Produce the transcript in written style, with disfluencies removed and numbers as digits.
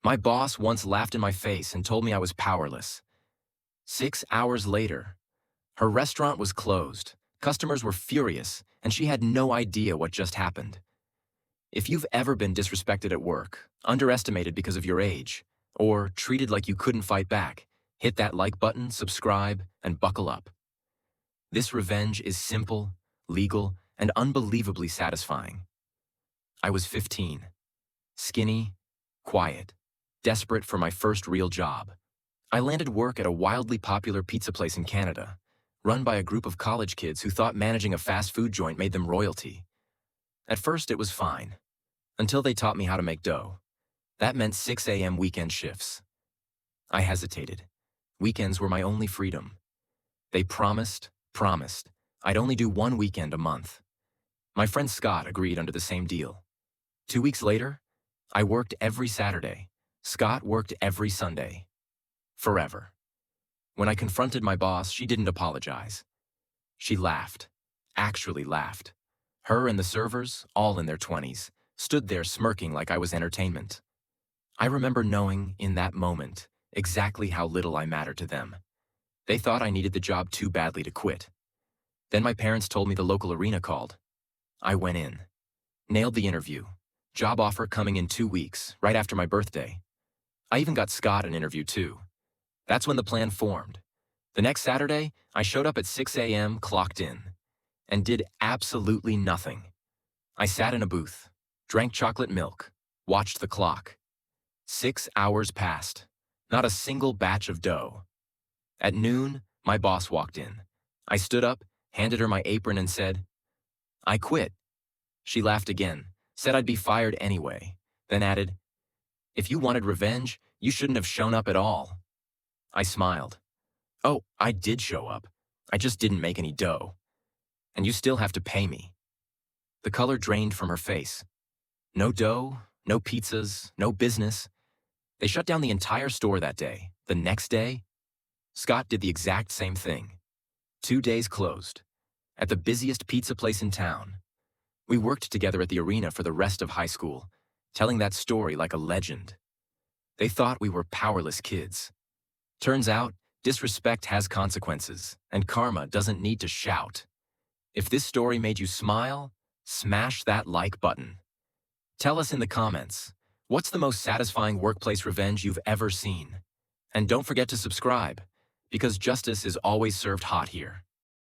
My boss once laughed in my face and told me I was powerless. 6 hours later, her restaurant was closed, customers were furious, and she had no idea what just happened. If you've ever been disrespected at work, underestimated because of your age, or treated like you couldn't fight back, hit that like button, subscribe, and buckle up. This revenge is simple, legal, and unbelievably satisfying. I was 15, skinny, quiet, desperate for my first real job. I landed work at a wildly popular pizza place in Canada, run by a group of college kids who thought managing a fast food joint made them royalty. At first, it was fine, until they taught me how to make dough. That meant 6 a.m. weekend shifts. I hesitated. Weekends were my only freedom. They promised, I'd only do one weekend a month. My friend Scott agreed under the same deal. 2 weeks later, I worked every Saturday. Scott worked every Sunday. Forever. When I confronted my boss, she didn't apologize. She laughed. Actually laughed. Her and the servers, all in their 20s, stood there smirking like I was entertainment. I remember knowing, in that moment, exactly how little I mattered to them. They thought I needed the job too badly to quit. Then my parents told me the local arena called. I went in. Nailed the interview. Job offer coming in 2 weeks, right after my birthday. I even got Scott an interview too. That's when the plan formed. The next Saturday, I showed up at 6 a.m., clocked in, and did absolutely nothing. I sat in a booth, drank chocolate milk, watched the clock. 6 hours passed. Not a single batch of dough. At noon, my boss walked in. I stood up, handed her my apron and said, "I quit." She laughed again, said I'd be fired anyway, then added, "If you wanted revenge, you shouldn't have shown up at all." I smiled. "Oh, I did show up. I just didn't make any dough. And you still have to pay me." The color drained from her face. No dough, no pizzas, no business. They shut down the entire store that day. The next day, Scott did the exact same thing. 2 days closed. At the busiest pizza place in town. We worked together at the arena for the rest of high school, telling that story like a legend. They thought we were powerless kids. Turns out, disrespect has consequences, and karma doesn't need to shout. If this story made you smile, smash that like button. Tell us in the comments, what's the most satisfying workplace revenge you've ever seen? And don't forget to subscribe, because justice is always served hot here.